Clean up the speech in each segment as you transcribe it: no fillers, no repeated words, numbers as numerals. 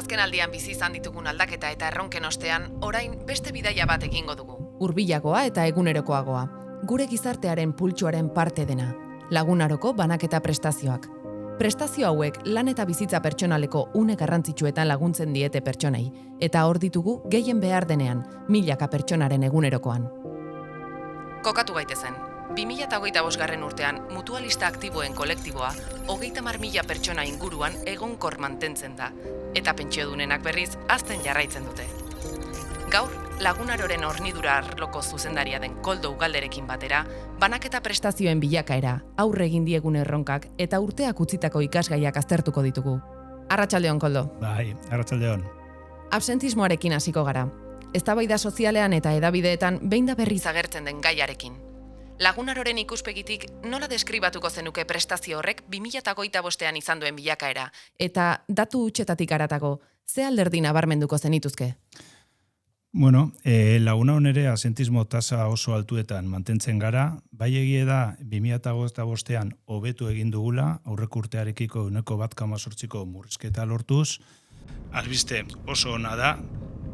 Azken aldian bizi izan ditugun aldaketa eta erronken ostean, orain beste bidaia bat egingo dugu. Hurbilagoa eta egunerokoagoa. Gure gizartearen pultsuaren parte dena. Lagunaroko banaketa prestazioak. Prestazio hauek lan eta bizitza pertsonaleko une garrantzitsuetan laguntzen diete pertsonei, eta hor ditugu gehien behar denean, milaka pertsonaren egunerokoan. Kokatu gaitezen. 2025 urtean, mutualista aktiboen kolektiboa 30.000 pertsona inguruan egonkor mantentzen da, eta pentsiodunenak berriz hazten jarraitzen dute. Gaur, Lagunaroren hornidura arloko zuzendaria den Koldo Ugalderekin batera, banaketa prestazioen bilakaera, aurre egin diegun erronkak eta urteak utzitako ikasgaiak aztertuko ditugu. Arratsaldeon, Koldo. Bai, arratsaldeon. Absentismoarekin hasiko gara. Eztabaida sozialean eta hedabideetan behin da berriz agertzen den gaiarekin. Lagunaroren ikuspegitik nola deskribatuko zenuke prestazio horrek 2025ean izan duen bilakaera, eta datu hutsetatik haratago, ze alderdi nabarmenduko zenituzke? Bueno, Lagunaron ere asentismo tasa oso altuetan mantentzen gara, bai egie da 2025ean hobetu egin dugula, aurreko urtearekiko 1,8ko murrizketa lortuz, albiste oso ona da,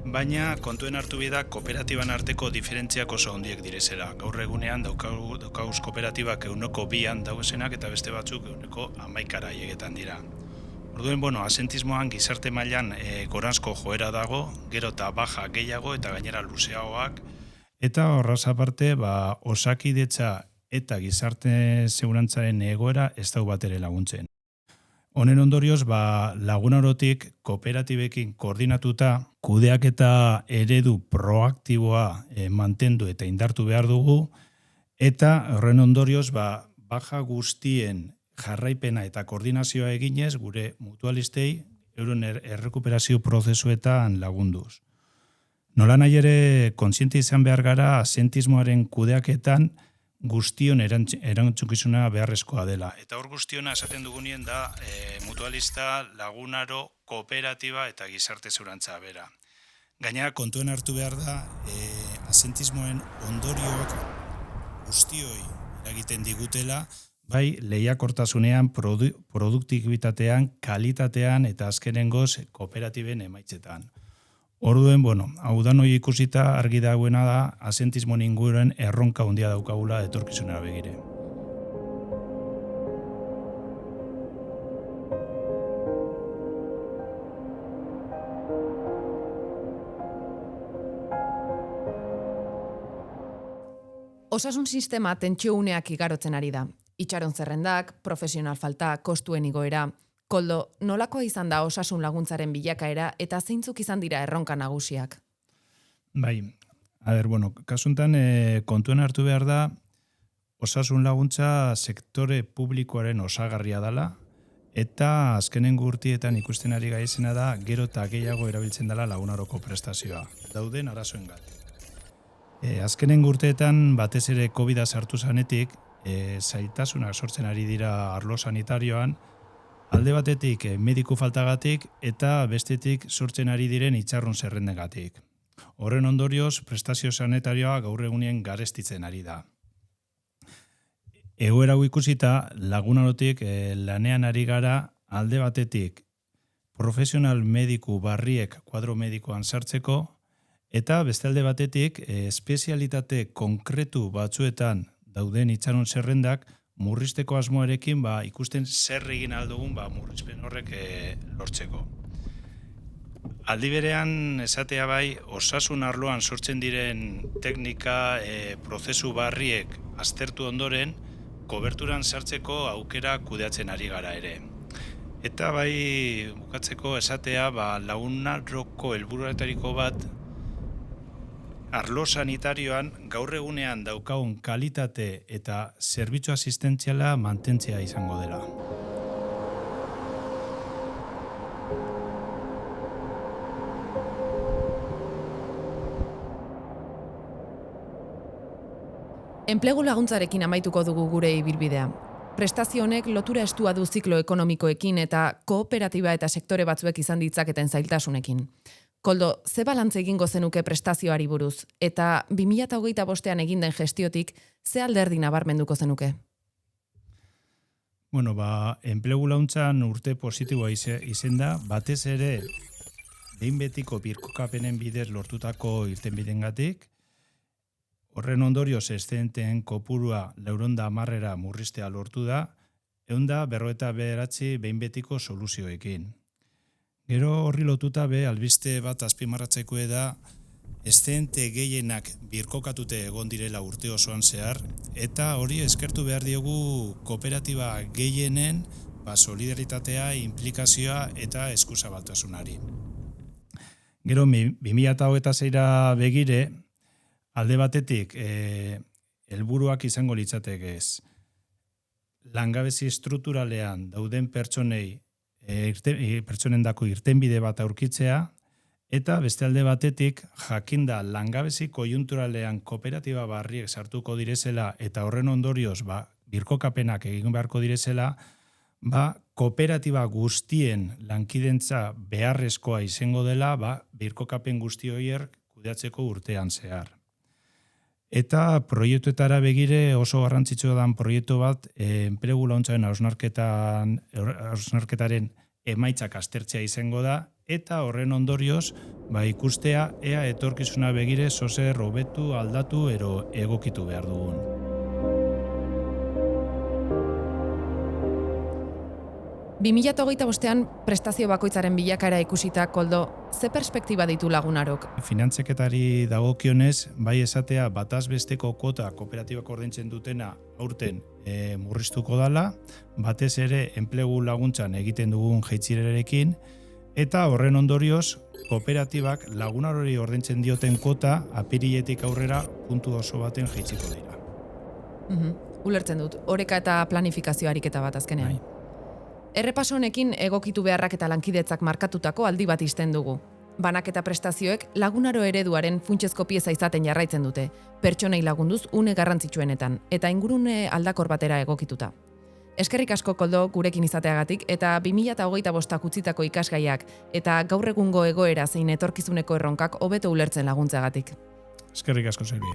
baina kontuen hartu bida kooperatiban arteko diferentziak oso handiak direzela. Gaur egunean daukauz kooperatibak 1,2an dauzenak eta beste batzuk 1,11 egetan dira. Orduen, asentismoan gizarte mailan goranzko joera dago, gero eta baja gehiago eta gainera luzeagoak. Eta horraz aparte, osakidetza eta gizarte segurantzaren egoera ez dau bat ere laguntzen. Honen ondorioz, Lagunarotik kooperatibekin koordinatuta kudeaketa eredu proaktiboa mantendu eta indartu behar dugu, eta horren ondorioz, baja guztien jarraipena eta koordinazioa eginez gure mutualistei euren errekuperazio prozesuetan lagunduz. Nola nahi ere kontziente izan behar gara asentismoaren kudeaketan guztion erantzukizuna beharrezkoa dela. Eta hor guztiona esaten dugunien da mutualista, Lagunaro, kooperatiba eta gizarte segurantzaa bera. Gainera kontuen hartu behar da asentismoen ondorioak guztioi eragiten digutela, bai lehiakortasunean, produktibitatean, kalitatean eta azkenengoz kooperatiben emaitzetan. Orduen, hau da noi ikusita argi dagoena da asentismoen inguruan erronka handia daukagula etorkizunera begire. Osasun sistema tentsio uneak igarotzen ari da. Itxaron zerrendak, profesional falta, kostuen igoera. Koldo, nolakoa izan da osasun laguntzaren bilakaera eta zeintzuk izan dira erronka nagusiak? Bai, kasuntan kontuen hartu behar da osasun laguntza sektore publikoaren osagarria dela eta azkenengo urtietan ikusten ari gaizena da gero eta gehiago erabiltzen dela Lagunaroko prestazioa. Dauden arazoengat. Azkenengo urteetan batez ere COVID-a sartu zanetik zailtasunak sortzen ari dira arlo sanitarioan, alde batetik mediku faltagatik eta bestetik sortzen ari diren itxarron zerrendegatik. Horren ondorioz, prestazio sanitarioa gaur egunien garestitzen ari da. Egoera hau ikusita, Lagunarotik lanean ari gara alde batetik profesional mediku barriek kuadro medikoan sartzeko eta beste alde batetik espezialitate konkretu batzuetan dauden itxaron zerrendak murrizteko asmoarekin ikusten zer egin aldugun murrizpen horrek lortzeko. Aldi berean esatea osasun arloan sortzen diren teknika prozesu barriek aztertu ondoren koberturan sartzeko aukera kudeatzen ari gara ere. Eta bukatzeko esatea Lagunaroko helburuetariko bat arlo sanitarioan gaur egunean daukagun kalitate eta zerbitzu asistentziala mantentzea izango dela. Enplegu laguntzarekin amaituko dugu gure ibilbidea. Prestazio honek lotura estua du ziklo ekonomikoekin eta kooperatiba eta sektore batzuek izan ditzaketen zailtasunekin. Koldo, ze balantze egingo zenuke prestazioari buruz, eta 2025ean egin den gestiotik, ze alderdi nabarmenduko zenuke? Enplegu laguntzan urte positiboa izen da, batez ere behin betiko birkokapenen bidez lortutako irtenbidengatik, horren ondorioz eszenteen kopurua 410 murriztea lortu da, 159 behin betiko soluzioekin. Gero horri lotuta albiste bat azpimarratzekoa da, eszente gehienak birkokatute egon direla urte osoan zehar, eta hori eskertu behar diogu kooperatiba gehienen solidaritatea, implikazioa eta eskuzabaltasunari. Gero 2026 begire, alde batetik, helburuak izango litzateke ez. Langabezi estrukturalean dauden pertsonendako irtenbide bat aurkitzea, eta beste alde batetik, jakinda langabezi koiunturalean kooperatiba barriek sartuko direzela eta horren ondorioz birkokapenak egin beharko direzela, kooperatiba guztien lankidentza beharrezkoa izango dela birkokapen guzti horiek kudeatzeko urtean zehar. Eta proiektuetara begire oso garrantzitsua dan proiektu bat enplegu laguntzaren hausnarketaren emaitzak aztertzea izango da, eta horren ondorioz ikustea ea etorkizuna begire zozer hobetu, aldatu ero egokitu behar dugun. Bi 2025 prestazio bakoitzaren bilakaera ikusita, Koldo, ze perspektiba ditu Lagunarok? Finantzeketari dagokionez, bai esatea bataz besteko kuota kooperatibak ordaintzen dutena aurten murriztuko dala, batez ere enplegu laguntzan egiten dugun jaitsierarekin, eta horren ondorioz kooperatibak Lagunarori ordaintzen dioten kuota apiriletik aurrera puntu oso baten jaitsiko dira. Ulertzen dut, oreka eta planifikazio ariketa bat azkenean. Errepaso honekin egokitu beharrak eta lankidetzak markatutako aldi bat isten dugu. Banak eta prestazioek Lagunaro ereduaren funtsezko pieza izaten jarraitzen dute, pertsonei lagunduz une garrantzitsuenetan, eta ingurune aldakor batera egokituta. Eskerrik asko, Koldo, gurekin izateagatik, eta 2025 utzitako ikasgaiak eta gaur egungo egoera zein etorkizuneko erronkak hobeto ulertzen laguntzeagatik. Eskerrik asko, Selvi.